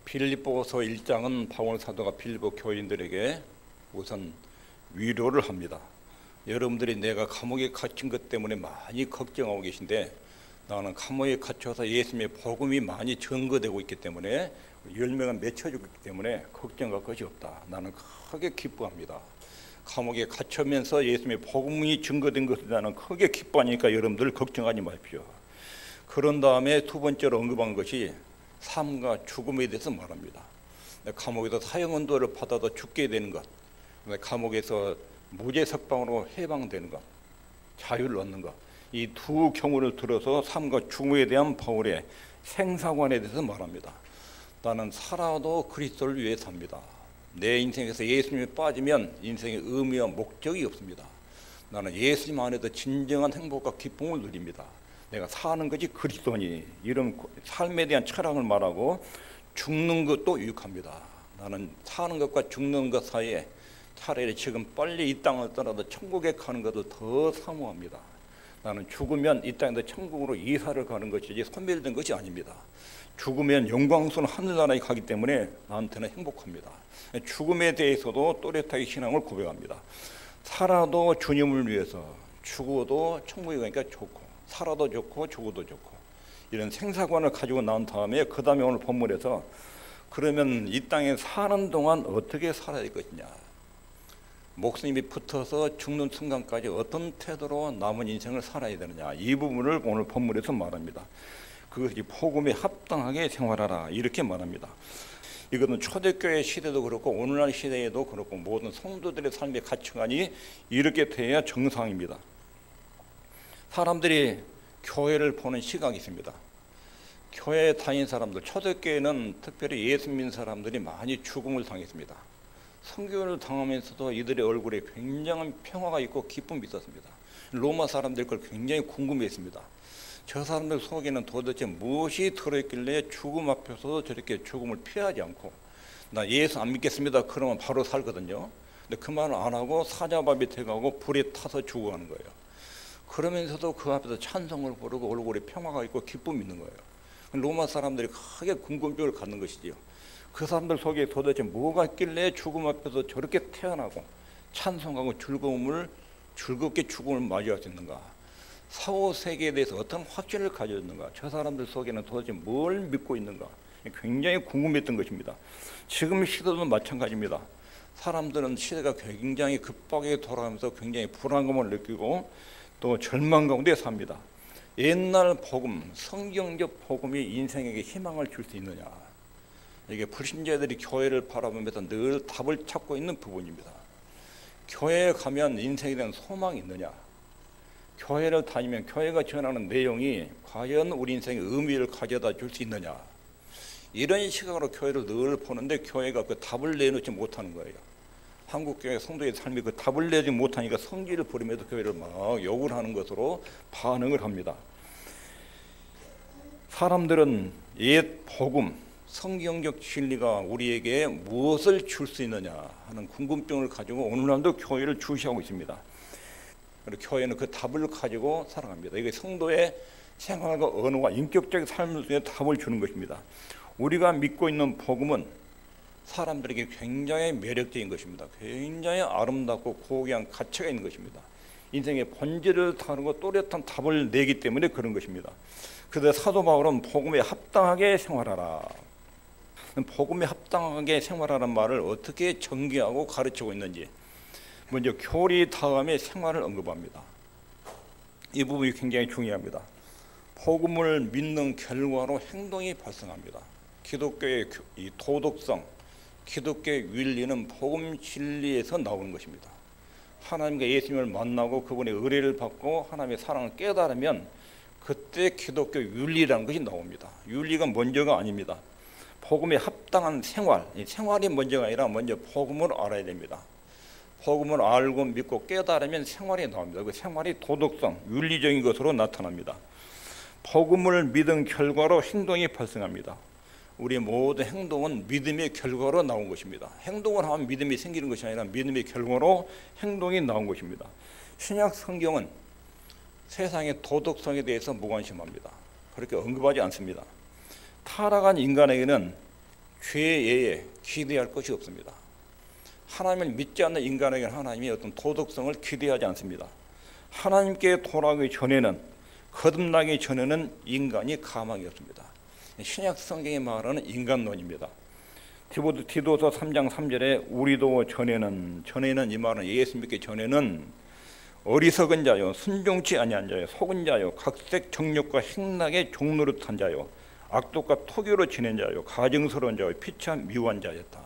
빌립보서 1장은 바울 사도가 빌립보 교인들에게 우선 위로를 합니다. 여러분들이 내가 감옥에 갇힌 것 때문에 많이 걱정하고 계신데, 나는 감옥에 갇혀서 예수님의 복음이 많이 증거되고 있기 때문에, 열매가 맺혀지고 있기 때문에 걱정할 것이 없다. 나는 크게 기뻐합니다. 감옥에 갇히면서 예수님의 복음이 증거된 것을 나는 크게 기뻐하니까 여러분들 걱정하지 마십시오. 그런 다음에 두 번째로 언급한 것이 삶과 죽음에 대해서 말합니다. 감옥에서 사형언도를 받아도 죽게 되는 것, 감옥에서 무죄 석방으로 해방되는 것, 자유를 얻는 것, 이 두 경우를 들어서 삶과 죽음에 대한 바울의 생사관에 대해서 말합니다. 나는 살아도 그리스도를 위해 삽니다. 내 인생에서 예수님에 빠지면 인생의 의미와 목적이 없습니다. 나는 예수님 안에서 진정한 행복과 기쁨을 누립니다. 내가 사는 것이 그리스도니, 이런 삶에 대한 철학을 말하고, 죽는 것도 유익합니다. 나는 사는 것과 죽는 것 사이에 차라리 지금 빨리 이 땅을 떠나도 천국에 가는 것을 더 사모합니다. 나는 죽으면 이 땅에서 천국으로 이사를 가는 것이지 소멸된 것이 아닙니다. 죽으면 영광스러운 하늘나라에 가기 때문에 나한테는 행복합니다. 죽음에 대해서도 또렷하게 신앙을 고백합니다. 살아도 주님을 위해서, 죽어도 천국에 가니까 좋고, 살아도 좋고 죽어도 좋고, 이런 생사관을 가지고 나온 다음에 그 다음에 오늘 본문에서 그러면 이 땅에 사는 동안 어떻게 살아야 할 것이냐, 목숨이 붙어서 죽는 순간까지 어떤 태도로 남은 인생을 살아야 되느냐, 이 부분을 오늘 본문에서 말합니다. 그것이 복음에 합당하게 생활하라, 이렇게 말합니다. 이것은 초대교회 시대도 그렇고 오늘날 시대에도 그렇고 모든 성도들의 삶의 가치관이 이렇게 돼야 정상입니다. 사람들이 교회를 보는 시각이 있습니다. 교회에 다닌 사람들, 초대교회는 특별히 예수 믿는 사람들이 많이 죽음을 당했습니다. 선교를 당하면서도 이들의 얼굴에 굉장한 평화가 있고 기쁨이 있었습니다. 로마 사람들 그걸 굉장히 궁금해했습니다. 저 사람들 속에는 도대체 무엇이 들어있길래 죽음 앞에서도 저렇게 죽음을 피하지 않고, 나 예수 안 믿겠습니다 그러면 바로 살거든요. 근데 그 말을 안 하고 사자밥이 돼가고 불에 타서 죽어가는 거예요. 그러면서도 그 앞에서 찬송을 부르고 얼굴에 평화가 있고 기쁨이 있는 거예요. 로마 사람들이 크게 궁금증을 갖는 것이지요. 그 사람들 속에 도대체 뭐가 있길래 죽음 앞에서 저렇게 태어나고 찬송하고 즐겁게 죽음을 맞이할 수 있는가, 사후 세계에 대해서 어떤 확신을 가졌는가, 저 사람들 속에는 도대체 뭘 믿고 있는가, 굉장히 궁금했던 것입니다. 지금 시대도 마찬가지입니다. 사람들은 시대가 굉장히 급하게 돌아가면서 굉장히 불안감을 느끼고 또 절망 가운데 삽니다. 옛날 복음, 성경적 복음이 인생에게 희망을 줄 수 있느냐, 이게 불신자들이 교회를 바라보면서 늘 답을 찾고 있는 부분입니다. 교회에 가면 인생에 대한 소망이 있느냐, 교회를 다니면 교회가 전하는 내용이 과연 우리 인생에 의미를 가져다 줄 수 있느냐, 이런 시각으로 교회를 늘 보는데 교회가 그 답을 내놓지 못하는 거예요. 한국교회 성도의 삶이 그 답을 내지 못하니까 성질을 부리면서 교회를 막 욕을 하는 것으로 반응을 합니다. 사람들은 옛 복음, 성경적 진리가 우리에게 무엇을 줄 수 있느냐 하는 궁금증을 가지고 오늘날도 교회를 주시하고 있습니다. 그리고 교회는 그 답을 가지고 살아갑니다. 이게 성도의 생활과 언어와 인격적인 삶을 통해 답을 주는 것입니다. 우리가 믿고 있는 복음은 사람들에게 굉장히 매력적인 것입니다. 굉장히 아름답고 고귀한 가치가 있는 것입니다. 인생의 본질을 다루고 또렷한 답을 내기 때문에 그런 것입니다. 그래서 사도 바울은 복음에 합당하게 생활하라, 복음에 합당하게 생활하는 말을 어떻게 전개하고 가르치고 있는지, 먼저 교리 다음에 생활을 언급합니다. 이 부분이 굉장히 중요합니다. 복음을 믿는 결과로 행동이 발생합니다. 기독교의 이 도덕성, 기독교의 윤리는 복음 진리에서 나오는 것입니다. 하나님과 예수님을 만나고 그분의 의뢰를 받고 하나님의 사랑을 깨달으면 그때 기독교 윤리라는 것이 나옵니다. 윤리가 먼저가 아닙니다. 복음에 합당한 생활, 이 생활이 먼저가 아니라 먼저 복음을 알아야 됩니다. 복음을 알고 믿고 깨달으면 생활이 나옵니다. 그 생활이 도덕성, 윤리적인 것으로 나타납니다. 복음을 믿은 결과로 행동이 발생합니다. 우리 모든 행동은 믿음의 결과로 나온 것입니다. 행동을 하면 믿음이 생기는 것이 아니라 믿음의 결과로 행동이 나온 것입니다. 신약 성경은 세상의 도덕성에 대해서 무관심합니다. 그렇게 언급하지 않습니다. 타락한 인간에게는 죄에 기대할 것이 없습니다. 하나님을 믿지 않는 인간에게는 하나님이 어떤 도덕성을 기대하지 않습니다. 하나님께 돌아가기 전에는, 거듭나기 전에는 인간이 가망이 없습니다. 신약 성경이 말하는 인간론입니다. 디도서 3장 3절에 우리도 전에는 이 말은 예수 믿기 전에는 어리석은 자요, 순종치 아니한 자요, 속은 자요, 각색 정욕과 행락의 종노릇한 자요, 악독과 토교로 지낸 자요, 가증스러운 자요, 피참 미워한 자였다.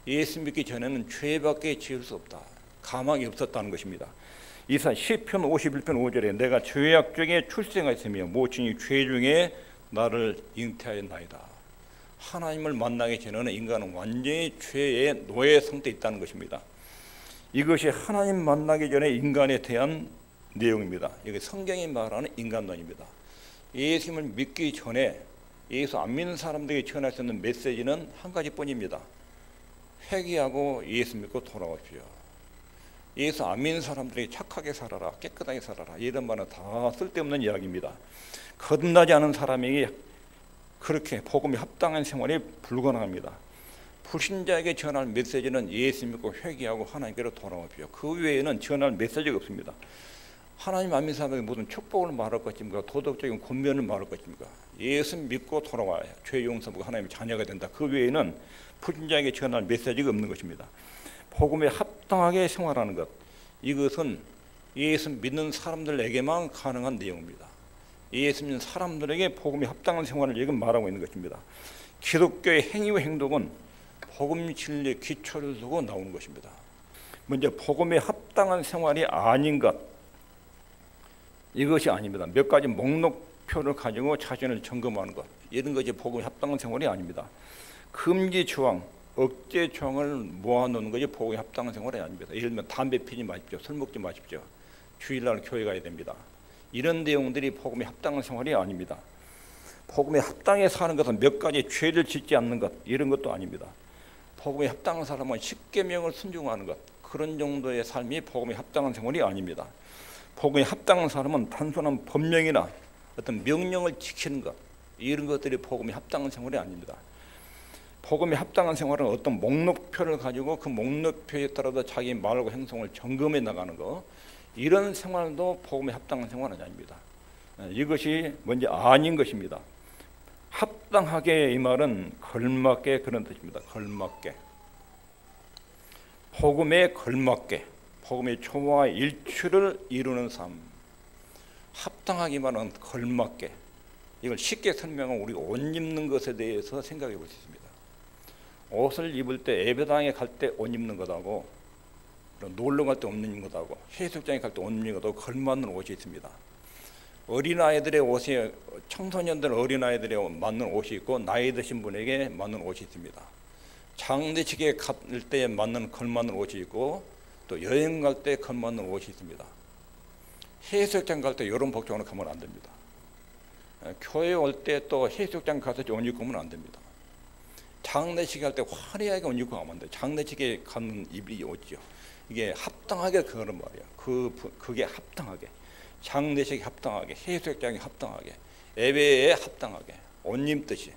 예수 믿기 전에는 죄밖에 지을 수 없다. 가망이 없었다는 것입니다. 이사 시편 51편 5절에 내가 죄악 중에 출생하였으며 모친이 죄 중에 나를 잉태하였나이다. 하나님을 만나기 전에는 인간은 완전히 죄의 노예 상태에 있다는 것입니다. 이것이 하나님 만나기 전에 인간에 대한 내용입니다. 이게 성경이 말하는 인간론입니다. 예수님을 믿기 전에 예수 안 믿는 사람들에게 전할 수 있는 메시지는 한 가지뿐입니다. 회개하고 예수 믿고 돌아오십시오. 예수 안 믿는 사람들에게 착하게 살아라, 깨끗하게 살아라, 이런 말은 다 쓸데없는 이야기입니다. 거듭나지 않은 사람에게 그렇게 복음이 합당한 생활이 불가능합니다. 불신자에게 전할 메시지는 예수 믿고 회개하고 하나님께로 돌아오십시오. 그 외에는 전할 메시지가 없습니다. 하나님 안 믿는 사람에게 무슨 축복을 말할 것입니까? 도덕적인 권면을 말할 것입니까? 예수 믿고 돌아와야 죄 용서하고 하나님의 자녀가 된다. 그 외에는 불신자에게 전할 메시지가 없는 것입니다. 복음에 합당하게 생활하는 것, 이것은 예수 믿는 사람들에게만 가능한 내용입니다. 예수 믿는 사람들에게 복음에 합당한 생활을 지금 말하고 있는 것입니다. 기독교의 행위와 행동은 복음 진리의 기초를 두고 나오는 것입니다. 먼저 복음에 합당한 생활이 아닌 것, 이것이 아닙니다. 몇 가지 목록표를 가지고 자신을 점검하는 것, 이런 것이 복음에 합당한 생활이 아닙니다. 금지 조항, 억제 조항을 모아놓는 것이 복음에 합당한 생활이 아닙니다. 예를 들면 담배 피지 마십시오, 술 먹지 마십시오, 주일날 교회 가야 됩니다. 이런 내용들이 복음에 합당한 생활이 아닙니다. 복음에 합당해 사는 것은 몇 가지 죄를 짓지 않는 것, 이런 것도 아닙니다. 복음에 합당한 사람은 십계명을 순종하는 것, 그런 정도의 삶이 복음에 합당한 생활이 아닙니다. 복음에 합당한 사람은 단순한 법령이나 어떤 명령을 지키는 것, 이런 것들이 복음에 합당한 생활이 아닙니다. 복음에 합당한 생활은 어떤 목록표를 가지고 그 목록표에 따라서 자기 말과 행동을 점검해 나가는 것, 이런 생활도 복음에 합당한 생활은 아닙니다. 이것이 먼저 아닌 것입니다. 합당하게, 이 말은 걸맞게, 그런 뜻입니다. 걸맞게, 복음에 걸맞게, 복음의 초와 일치를 이루는 삶. 합당하기 말은 걸맞게. 이걸 쉽게 설명하면 우리가 옷 입는 것에 대해서 생각해 볼 수 있습니다. 옷을 입을 때 예배당에 갈 때 옷 입는 것하고 놀러 갈 때 옷 입는 것하고 해수욕장에 갈 때 옷 입는 것하고 걸맞는 옷이 있습니다. 어린아이들의 옷이, 청소년들 어린아이들의 맞는 옷이 있고 나이 드신 분에게 맞는 옷이 있습니다. 장례식에 갈 때 맞는 걸맞는 옷이 있고 또 여행 갈 때 걸맞는 옷이 있습니다. 해수욕장 갈 때 이런 복장으로 가면 안 됩니다. 교회 올 때 또 해수욕장 가서 옷 입고 오면 안 됩니다. 장례식 할 때 화려하게 옷 입고 가면 안 돼요. 장례식에 가는 입이 옷이죠. 이게 합당하게 그런 말이에요. 그게 합당하게, 장례식에 합당하게, 해수욕장에 합당하게, 예배에 합당하게, 옷 입듯이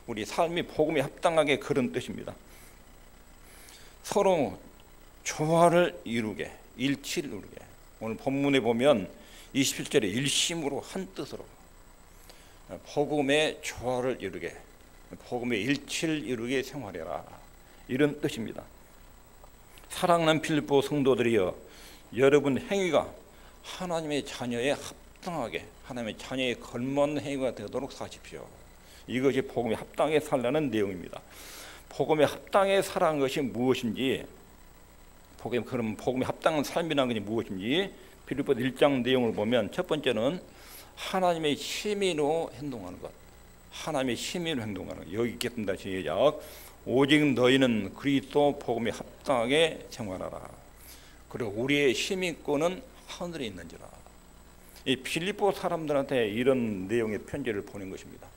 우리 삶이 복음에 합당하게, 그런 뜻입니다. 서로 조화를 이루게, 일치를 이루게. 오늘 본문에 보면 27절에 일심으로 한 뜻으로 복음의 조화를 이루게, 복음의 일치를 이루게 생활해라, 이런 뜻입니다. 사랑하는 필리포 성도들이여, 여러분 행위가 하나님의 자녀에 합당하게, 하나님의 자녀에 걸맞는 행위가 되도록 사십시오. 이것이 복음에 합당하게 살라는 내용입니다. 복음에 합당하게 살아가는 것이 무엇인지, 복음에 합당한 삶이라는 것이 무엇인지 필리포 1장 내용을 보면, 첫 번째는 하나님의 심의로 행동하는 것, 하나님의 심의로 행동하는 것. 여기 있겠습니다. 시작. 오직 너희는 그리스도 복음에 합당하게 생활하라. 그리고 우리의 심의권은 하늘에 있는지라. 이 필리포 사람들한테 이런 내용의 편지를 보낸 것입니다.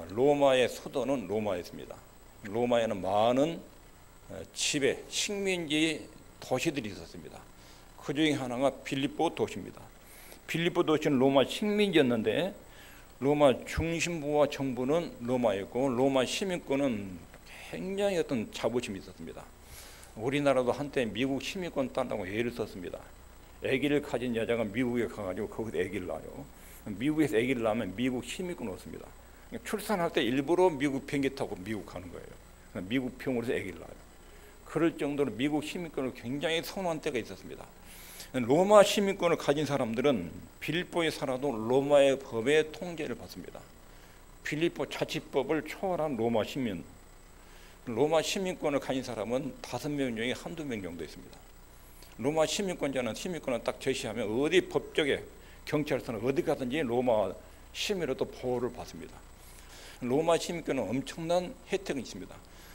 로마의 수도는 로마에 있습니다. 로마에는 많은 지배, 식민지 도시들이 있었습니다. 그 중에 하나가 필리포 도시입니다. 필리포 도시는 로마 식민지였는데 로마 중심부와 정부는 로마였고 로마 시민권은 굉장히 어떤 자부심이 있었습니다. 우리나라도 한때 미국 시민권 딴다고 예를 썼습니다. 아기를 가진 여자가 미국에 가가지고 거기서 아기를 낳아요. 미국에서 아기를 낳으면 미국 시민권 얻습니다. 출산할 때 일부러 미국 비행기 타고 미국 가는 거예요. 미국 병원에서 아기를 낳아요. 그럴 정도로 미국 시민권을 굉장히 선호한 때가 있었습니다. 로마 시민권을 가진 사람들은 빌립보에 살아도 로마의 법의 통제를 받습니다. 빌립보 자치법을 초월한 로마 시민, 로마 시민권을 가진 사람은 5명 중에 한두 명 정도 있습니다. 로마 시민권자는 시민권을 딱 제시하면 어디 법적에 경찰서는 어디 가든지 로마 시민으로도 보호를 받습니다. 로마 시민권은 엄청난 혜택이 있습니다.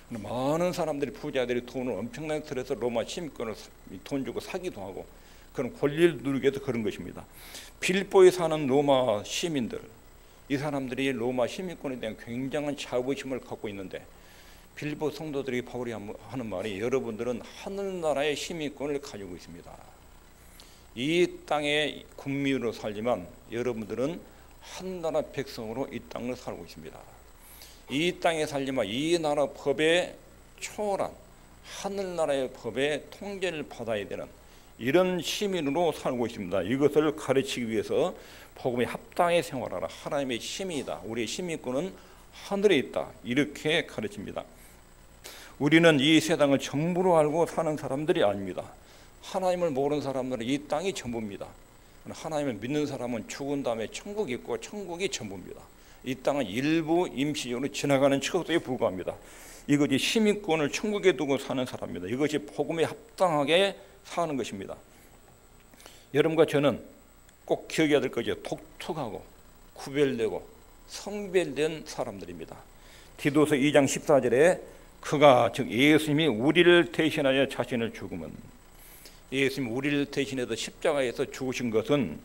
많은 사람들이 부자들이 돈을 엄청나게 들여서 로마 시민권을 돈 주고 사기도 하고 그런 권리를 누리기 위해서 그런 것입니다. 빌립보에 사는 로마 시민들, 이 사람들이 로마 시민권에 대한 굉장한 자부심을 갖고 있는데 빌립보 성도들이 바울이 하는 말이 여러분들은 하늘나라의 시민권을 가지고 있습니다. 이 땅의 국민으로 살지만 여러분들은 한나라 백성으로 이 땅을 살고 있습니다. 이 땅에 살지만 이 나라 법에 초월한 하늘나라의 법의 통제를 받아야 되는 이런 시민으로 살고 있습니다. 이것을 가르치기 위해서 복음에 합당하게 생활하라. 하나님의 시민이다. 우리의 시민권은 하늘에 있다. 이렇게 가르칩니다. 우리는 이 세상을 전부로 알고 사는 사람들이 아닙니다. 하나님을 모르는 사람들은 이 땅이 전부입니다. 하나님을 믿는 사람은 죽은 다음에 천국이 있고 천국이 전부입니다. 이 땅은 일부 임시적으로 지나가는 척도에 불과합니다. 이것이 시민권을 천국에 두고 사는 사람입니다. 이것이 복음에 합당하게 사는 것입니다. 여러분과 저는 꼭 기억해야 될 것이 독특하고 구별되고 성별된 사람들입니다. 디도서 2장 14절에 그가 즉 예수님이 우리를 대신하여 자신을 죽으면, 예수님이 우리를 대신해서 십자가에서 죽으신 것은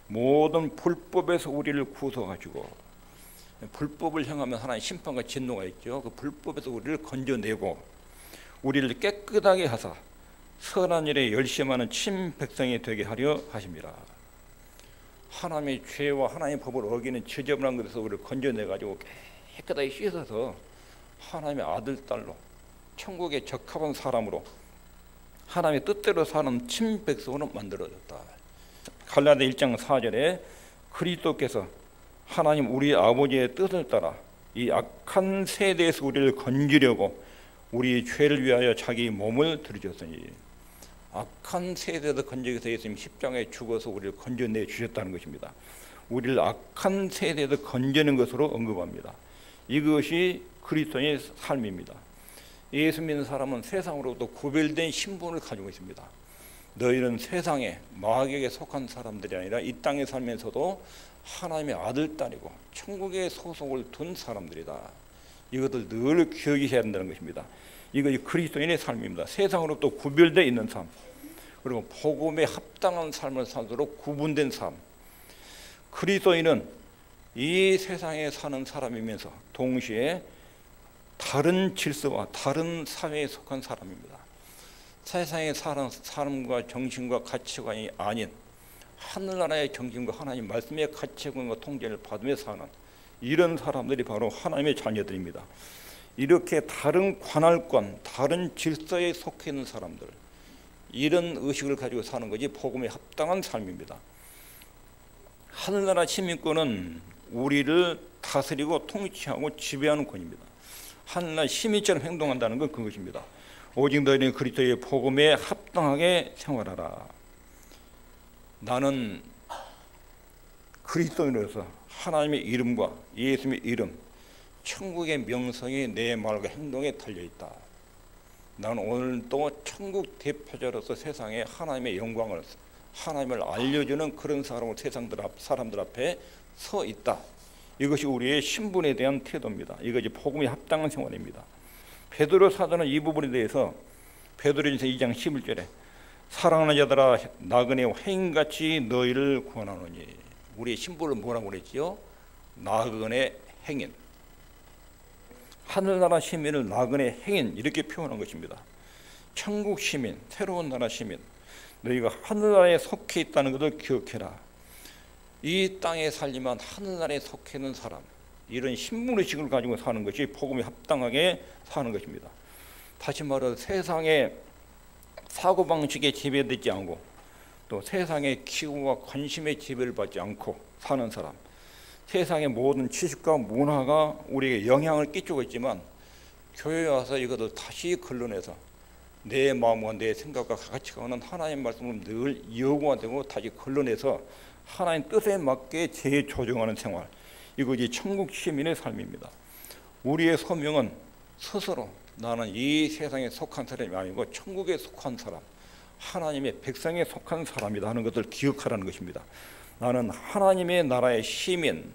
모든 불법에서 우리를 구속하시고, 불법을 향하면 하나님 심판과 진노가 있죠. 그 불법에서 우리를 건져내고 우리를 깨끗하게 하사 선한 일에 열심하는 친 백성이 되게 하려 하십니다. 하나님의 죄와 하나님의 법을 어기는 지저분한 것에서 우리를 건져내가지고 깨끗하게 씻어서 하나님의 아들, 딸로 천국에 적합한 사람으로 하나님의 뜻대로 사는 친 백성으로 만들어졌다. 갈라디아 1장 4절에 그리스도께서 하나님 우리 아버지의 뜻을 따라 이 악한 세대에서 우리를 건지려고 우리 죄를 위하여 자기 몸을 들이셨으니, 악한 세대에서 건지기 위해서 예수님 십자가에 죽어서 우리를 건져내 주셨다는 것입니다. 우리를 악한 세대에서 건지는 것으로 언급합니다. 이것이 그리스도의 삶입니다. 예수 믿는 사람은 세상으로부터 구별된 신분을 가지고 있습니다. 너희는 세상에 마귀에게 속한 사람들이 아니라 이 땅에 살면서도 하나님의 아들, 딸이고 천국에 소속을 둔 사람들이다. 이것을 늘 기억해야 한다는 것입니다. 이것이 그리스도인의 삶입니다. 세상으로부터 구별되어 있는 삶, 그리고 복음에 합당한 삶을 살도록 구분된 삶. 그리스도인은 이 세상에 사는 사람이면서 동시에 다른 질서와 다른 사회에 속한 사람입니다. 세상에 사는 사람과 정신과 가치관이 아닌 하늘나라의 정신과 하나님 말씀의 가치관과 통제를 받으며 사는 이런 사람들이 바로 하나님의 자녀들입니다. 이렇게 다른 관할권, 다른 질서에 속해 있는 사람들, 이런 의식을 가지고 사는 것이 복음에 합당한 삶입니다. 하늘나라 시민권은 우리를 다스리고 통치하고 지배하는 권입니다. 하늘나라 시민처럼 행동한다는 건 그것입니다. 오직 너희는 그리스도의 복음에 합당하게 생활하라. 나는 그리스도인으로서 하나님의 이름과 예수님의 이름, 천국의 명성이 내 말과 행동에 달려있다. 나는 오늘도 천국 대표자로서 세상에 하나님의 영광을, 하나님을 알려주는 그런 사람들 앞에 서 있다. 이것이 우리의 신분에 대한 태도입니다. 이것이 복음에 합당한 생활입니다. 베드로 사도는 이 부분에 대해서 베드로전서 2장 11절에 사랑하는 자들아 나그네 행인같이 너희를 권하노니, 우리의 신분을 뭐라고 그랬지요? 나그네 행인. 하늘나라 시민을 나그네 행인 이렇게 표현한 것입니다. 천국 시민, 새로운 나라 시민, 너희가 하늘나라에 속해 있다는 것을 기억해라. 이 땅에 살지만 하늘나라에 속해 있는 사람, 이런 신분의식을 가지고 사는 것이 복음에 합당하게 사는 것입니다. 다시 말해 세상의 사고방식에 지배되지 않고 또 세상의 기후와 관심에 지배를 받지 않고 사는 사람, 세상의 모든 지식과 문화가 우리에게 영향을 끼치고 있지만 교회에 와서 이것을 다시 걸러내서 내 마음과 내 생각과 가치관은 하나님 말씀으로 늘 여호와되고 다시 걸러내서 하나님 뜻에 맞게 재조정하는 생활, 이것이 천국 시민의 삶입니다. 우리의 소명은 스스로 나는 이 세상에 속한 사람이 아니고 천국에 속한 사람, 하나님의 백성에 속한 사람이다 하는 것을 기억하라는 것입니다. 나는 하나님의 나라의 시민,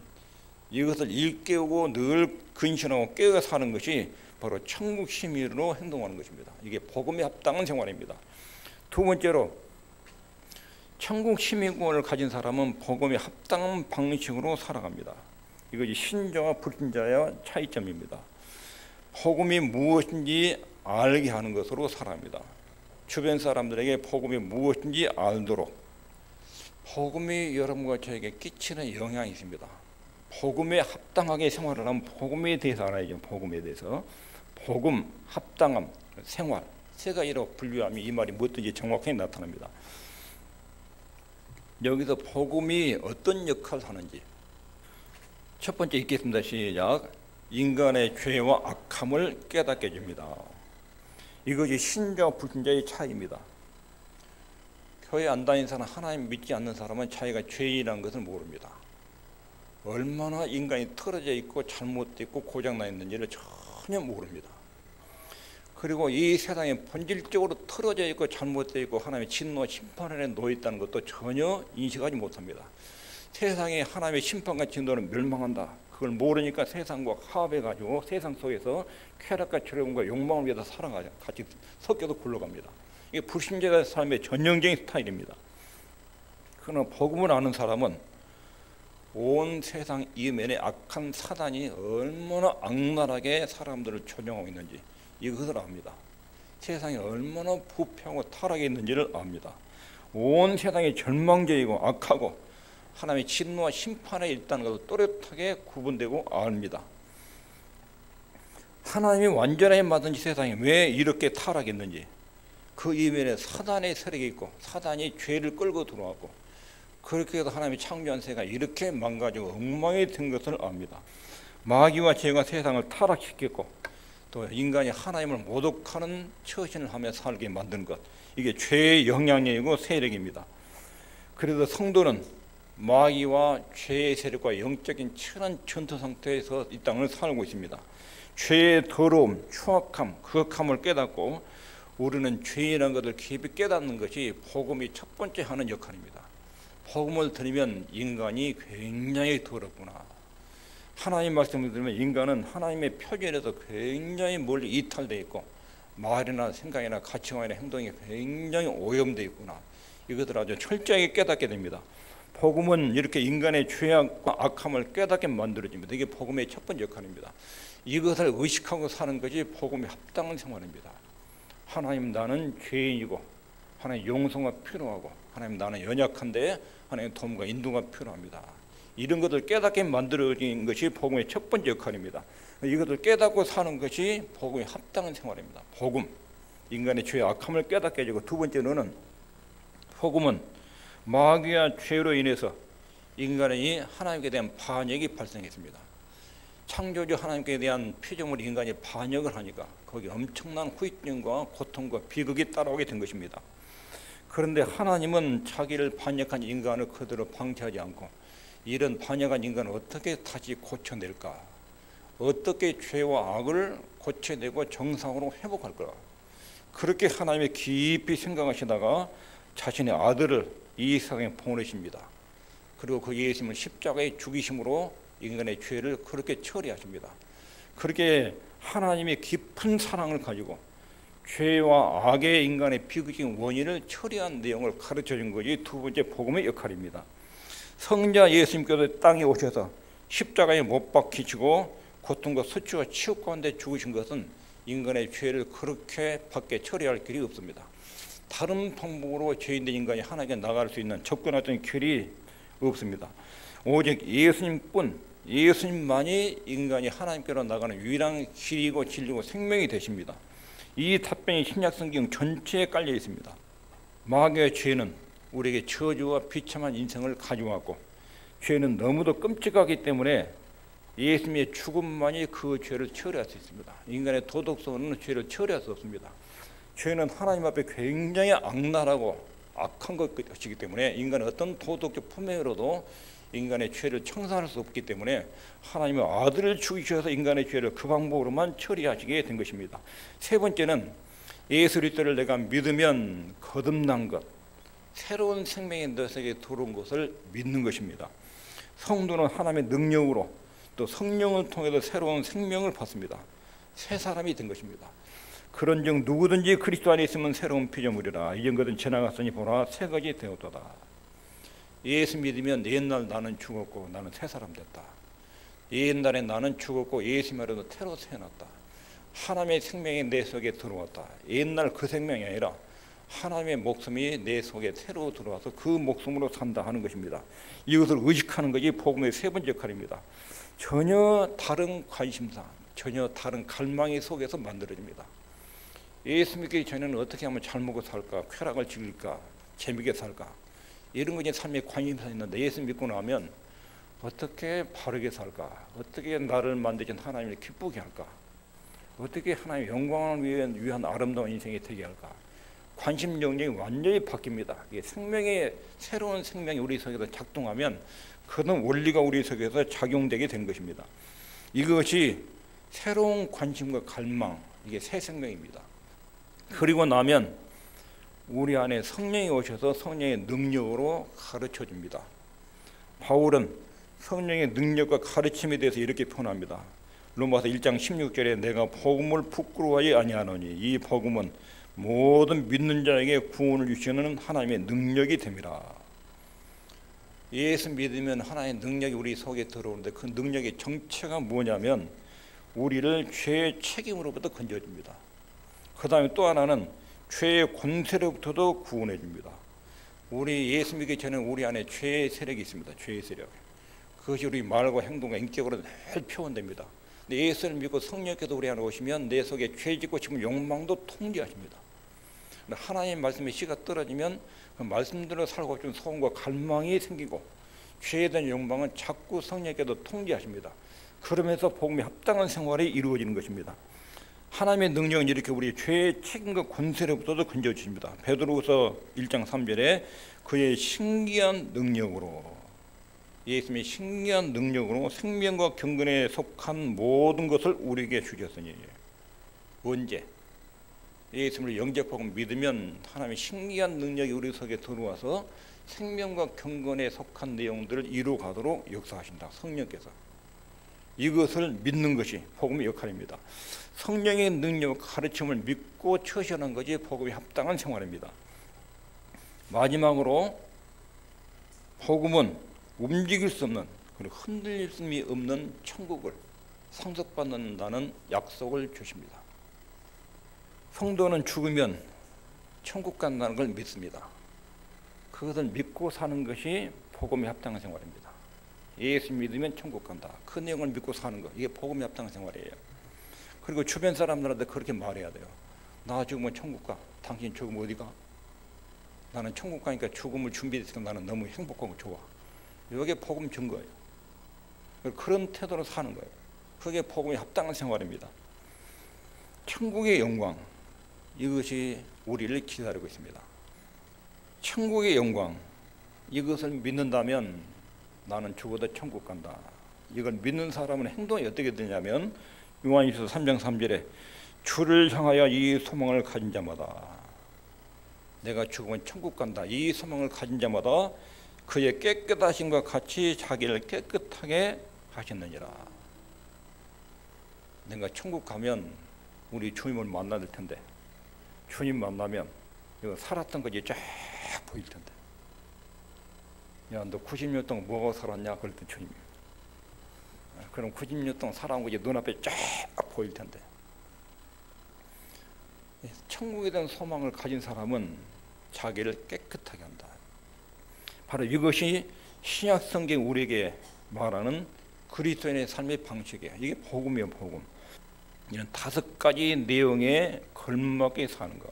이것을 일깨우고 늘 근신하고 깨어 사는 것이 바로 천국 시민으로 행동하는 것입니다. 이게 복음에 합당한 생활입니다. 두 번째로 천국 시민권을 가진 사람은 복음에 합당한 방식으로 살아갑니다. 이것이 신자와 불신자의 차이점입니다. 복음이 무엇인지 알게 하는 것으로 살아갑니다. 주변 사람들에게 복음이 무엇인지 알도록 복음이 여러분과 저에게 끼치는 영향이 있습니다. 복음에 합당하게 생활을 하면 복음에 대해서 알아야죠. 복음에 대해서 복음, 합당함, 생활 세 가지로 분류하면 이 말이 무엇인지 정확하게 나타납니다. 여기서 복음이 어떤 역할을 하는지 첫 번째 읽겠습니다. 시작. 인간의 죄와 악함을 깨닫게 해줍니다. 이것이 신자와 불신자의 차이입니다. 교회 안 다니는 사람, 하나님 믿지 않는 사람은 자기가 죄인이라는 것을 모릅니다. 얼마나 인간이 틀어져 있고 잘못되어 있고 고장나 있는지를 전혀 모릅니다. 그리고 이 세상에 본질적으로 틀어져 있고 잘못되어 있고 하나님의 진노와 심판 아래 놓여 있다는 것도 전혀 인식하지 못합니다. 세상에 하나님의 심판과 진노는 멸망한다. 그걸 모르니까 세상과 화합해가지고 세상 속에서 쾌락과 즐거움과 욕망을 위해서 살아가죠. 같이 섞여서 굴러갑니다. 이게 불신자의 삶의 전형적인 스타일입니다. 그러나 복음을 아는 사람은 온 세상 이면에 악한 사단이 얼마나 악랄하게 사람들을 조종하고 있는지 이것을 압니다. 세상이 얼마나 부패하고 타락해 있는지를 압니다. 온 세상이 절망적이고 악하고 하나님의 진노와 심판에 있다는 것을 또렷하게 구분되고 압니다. 하나님이 완전하게 만든 세상이 왜 이렇게 타락했는지 그 이면에 사단의 세력이 있고 사단이 죄를 끌고 들어왔고 그렇게 해서 하나님이 창조한 세상이 이렇게 망가지고 엉망이 된 것을 압니다. 마귀와 죄가 세상을 타락시켰고 또 인간이 하나님을 모독하는 처신을 하며 살게 만든 것, 이게 죄의 영향력이고 세력입니다. 그래서 성도는 마귀와 죄의 세력과 영적인 천한 전투 상태에서 이 땅을 살고 있습니다. 죄의 더러움, 추악함, 거역함을 깨닫고 우리는 죄인이라는 것을 깊이 깨닫는 것이 복음이 첫 번째 하는 역할입니다. 복음을 들으면 인간이 굉장히 더럽구나. 하나님 말씀을 들으면 인간은 하나님의 표준에서 굉장히 멀리 이탈되어 있고 말이나 생각이나 가치관이나 행동이 굉장히 오염되어 있구나. 이것을 아주 철저하게 깨닫게 됩니다. 복음은 이렇게 인간의 죄악과 악함을 깨닫게 만들어집니다. 이게 복음의 첫 번째 역할입니다. 이것을 의식하고 사는 것이 복음에 합당한 생활입니다. 하나님 나는 죄인이고 하나님 용서가 필요하고 하나님 나는 연약한데 하나님 도움과 인도가 필요합니다. 이런 것을 깨닫게 만들어진 것이 복음의 첫 번째 역할입니다. 이것을 깨닫고 사는 것이 복음에 합당한 생활입니다. 복음, 인간의 죄의 악함을 깨닫게 해주고 두 번째로는 복음은 마귀와 죄로 인해서 인간이 하나님께 대한 반역이 발생했습니다. 창조주 하나님께 대한 피조물 인간이 반역을 하니까 거기 엄청난 후유증과 고통과 비극이 따라오게 된 것입니다. 그런데 하나님은 자기를 반역한 인간을 그대로 방치하지 않고 이런 반역한 인간을 어떻게 다시 고쳐낼까? 어떻게 죄와 악을 고쳐내고 정상으로 회복할까? 그렇게 하나님이 깊이 생각하시다가 자신의 아들을 이 세상에 보내십니다. 그리고 그 예수님을 십자가에 죽이심으로 인간의 죄를 그렇게 처리하십니다. 그렇게 하나님의 깊은 사랑을 가지고 죄와 악의 인간의 비극적인 원인을 처리한 내용을 가르쳐 준 것이 두 번째 복음의 역할입니다. 성자 예수님께서 땅에 오셔서 십자가에 못 박히시고 고통과 수치와 치욕 가운데 죽으신 것은 인간의 죄를 그렇게 밖에 처리할 길이 없습니다. 다른 방법으로 죄인된 인간이 하나님께 나갈 수 있는 접근하던 길이 없습니다. 오직 예수님뿐, 예수님만이 인간이 하나님께로 나가는 유일한 길이고 진리고 생명이 되십니다. 이 답변이 신약성경 전체에 깔려 있습니다. 마귀의 죄는 우리에게 저주와 비참한 인생을 가져왔고, 죄는 너무도 끔찍하기 때문에 예수님의 죽음만이 그 죄를 처리할 수 있습니다. 인간의 도덕성은 죄를 처리할 수 없습니다. 죄는 하나님 앞에 굉장히 악랄하고 악한 것이기 때문에 인간은 어떤 도덕적 품행으로도 인간의 죄를 청산할 수 없기 때문에 하나님의 아들을 죽이셔서 인간의 죄를 그 방법으로만 처리하시게 된 것입니다. 세 번째는 예수 그리스도를 내가 믿으면 거듭난 것, 새로운 생명이 내 속에 들어온 것을 믿는 것입니다. 성도는 하나님의 능력으로 또 성령을 통해서 새로운 생명을 받습니다. 새 사람이 된 것입니다. 그런즉 누구든지 그리스도 안에 있으면 새로운 피조물이라. 이전 것은 지나갔으니 보라 새 것이 되었도다. 예수 믿으면 옛날 나는 죽었고 나는 새 사람 됐다. 옛날에 나는 죽었고 예수 말로도 새로 태어났다. 하나님의 생명이 내 속에 들어왔다. 옛날 그 생명이 아니라 하나님의 목숨이 내 속에 새로 들어와서 그 목숨으로 산다 하는 것입니다. 이것을 의식하는 것이 복음의 세 번째 역할입니다. 전혀 다른 관심사, 전혀 다른 갈망이 속에서 만들어집니다. 예수 믿기 전에는 어떻게 하면 잘 먹고 살까, 쾌락을 즐길까, 재미있게 살까, 이런 것이 삶의 관심사 있는데, 예수 믿고 나면 어떻게 바르게 살까, 어떻게 나를 만드신 하나님을 기쁘게 할까, 어떻게 하나님의 영광을 위한 아름다운 인생이 되게 할까, 관심 영역이 완전히 바뀝니다. 이게 생명의 새로운 생명이 우리 속에서 작동하면 그런 원리가 우리 속에서 작용되게 된 것입니다. 이것이 새로운 관심과 갈망, 이게 새 생명입니다. 그리고 나면 우리 안에 성령이 오셔서 성령의 능력으로 가르쳐 줍니다. 바울은 성령의 능력과 가르침에 대해서 이렇게 표현합니다. 로마서 1장 16절에 내가 복음을 부끄러워하지 아니하노니 이 복음은 모든 믿는 자에게 구원을 주시는 하나님의 능력이 됨이라. 예수 믿으면 하나님의 능력이 우리 속에 들어오는데, 그 능력의 정체가 뭐냐면 우리를 죄의 책임으로부터 건져줍니다. 그 다음에 또 하나는 죄의 권세로부터도 구원해 줍니다. 우리 예수 믿기 전에 우리 안에 죄의 세력이 있습니다. 죄의 세력. 그것이 우리 말과 행동과 인격으로 늘 표현됩니다. 근데 예수를 믿고 성령께서 우리 안에 오시면 내 속에 죄 짓고 싶은 욕망도 통제하십니다. 하나님의 말씀의 씨가 떨어지면 그 말씀대로 살고 싶은 소원과 갈망이 생기고 죄에 대한 욕망은 자꾸 성령께서 통제하십니다. 그러면서 복음에 합당한 생활이 이루어지는 것입니다. 하나님의 능력은 이렇게 우리 죄의 책임과 권세로부터도 건져주십니다. 베드로후서 1장 3절에 그의 신기한 능력으로, 예수님의 신기한 능력으로 생명과 경건에 속한 모든 것을 우리에게 주셨으니. 언제? 예수님을 영접하고 믿으면 하나님의 신기한 능력이 우리 속에 들어와서 생명과 경건에 속한 내용들을 이루어가도록 역사하신다. 성령께서. 이것을 믿는 것이 복음의 역할입니다. 성령의 능력, 가르침을 믿고 처신하는 것이 복음에 합당한 생활입니다. 마지막으로 복음은 움직일 수 없는, 그리고 흔들릴 수 없는 천국을 상속받는다는 약속을 주십니다. 성도는 죽으면 천국 간다는 걸 믿습니다. 그것을 믿고 사는 것이 복음에 합당한 생활입니다. 예수 믿으면 천국 간다. 그 내용을 믿고 사는 것, 이게 복음에 합당한 생활이에요. 그리고 주변 사람들한테 그렇게 말해야 돼요. 나 죽으면 천국 가. 당신 죽으면 어디 가? 나는 천국 가니까 죽음을 준비했으니까 나는 너무 행복하고 좋아. 이게 복음 증거예요. 그런 태도로 사는 거예요. 그게 복음에 합당한 생활입니다. 천국의 영광, 이것이 우리를 기다리고 있습니다. 천국의 영광, 이것을 믿는다면 나는 죽어도 천국 간다. 이걸 믿는 사람은 행동이 어떻게 되냐면 요한일서 3장 3절에 주를 향하여 이 소망을 가진 자마다, 내가 죽으면 천국 간다, 이 소망을 가진 자마다 그의 깨끗하심과 같이 자기를 깨끗하게 하셨느니라. 내가 천국 가면 우리 주님을 만날 텐데, 주님 만나면 이거 살았던 것이 쫙 보일 텐데, 야, 너 90년 동안 뭐하고 살았냐? 그랬더니 주님이, 그럼 90년 동안 살아온 것이 눈앞에 쫙 보일 텐데, 천국에 대한 소망을 가진 사람은 자기를 깨끗하게 한다. 바로 이것이 신약 성경 우리에게 말하는 그리스도인의 삶의 방식이에요. 이게 복음이에요, 복음. 이런 5가지 내용에 걸맞게 사는 것.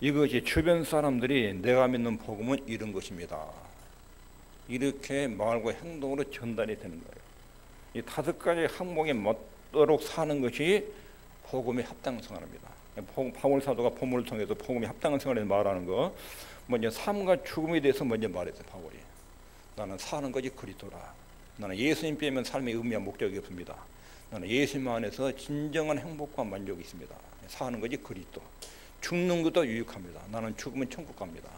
이것이 주변 사람들이 내가 믿는 복음은 이런 것입니다. 이렇게 말과 행동으로 전달이 되는 거예요. 이 5가지 항목에 맞도록 사는 것이 복음의 합당한 생활입니다. 바울 사도가 본문을 통해서 복음의 합당한 생활에 말하는 거, 먼저 삶과 죽음에 대해서 먼저 말했어요. 바울이 나는 사는 것이 그리스도라. 나는 예수님 빼면 삶의 의미와 목적이 없습니다. 나는 예수님 안에서 진정한 행복과 만족이 있습니다. 사는 것이 그리스도. 죽는 것도 유익합니다. 나는 죽으면 천국 갑니다.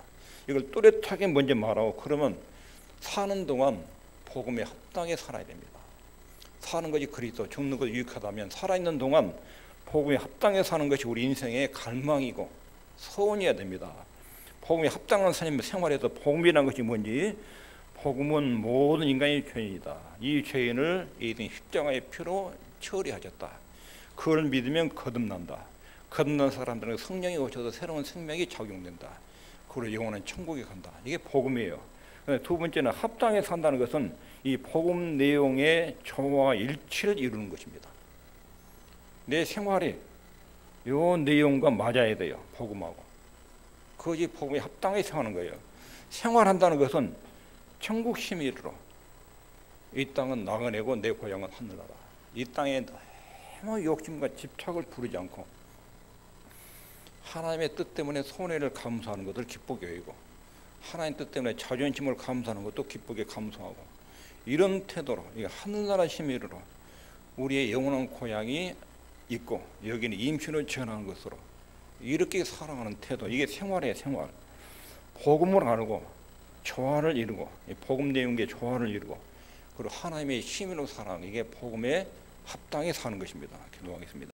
이걸 뚜렷하게 먼저 말하고, 그러면 사는 동안 복음에 합당하게 살아야 됩니다. 사는 것이 그리스도, 죽는 것이 유익하다면 살아있는 동안 복음에 합당해 사는 것이 우리 인생의 갈망이고 소원이어야 됩니다. 복음에 합당한 삶의 생활에서 복음이라는 것이 뭔지, 복음은 모든 인간의 죄인이다. 이 죄인을 예수님 십자가의 피로 처리하셨다. 그걸 믿으면 거듭난다. 거듭난 사람들은 성령이 오셔서 새로운 생명이 작용된다. 그리고 영원한 천국에 간다. 이게 복음이에요. 두 번째는 합당해 산다는 것은 이 복음 내용의 조화와 일치를 이루는 것입니다. 내 생활이 이 내용과 맞아야 돼요. 복음하고. 그것이 복음에 합당해 사는 거예요. 생활한다는 것은 천국 시민으로 이 땅은 나가내고 내 고향은 하늘나라. 이 땅에 너무 욕심과 집착을 부리지 않고 하나님의 뜻 때문에 손해를 감수하는 것을 기쁘게 여기고, 하나님 뜻 때문에 자존심을 감수하는 것도 기쁘게 감수하고, 이런 태도로 하늘나라 시민으로 우리의 영원한 고향이 있고 여기는 임신을 전하는 것으로 이렇게 살아가는 태도, 이게 생활이에요. 생활. 복음을 알고 조화를 이루고, 복음 내용의 조화를 이루고, 그리고 하나님의 시민으로 살아가는, 이게 복음에 합당해 사는 것입니다. 기도하겠습니다.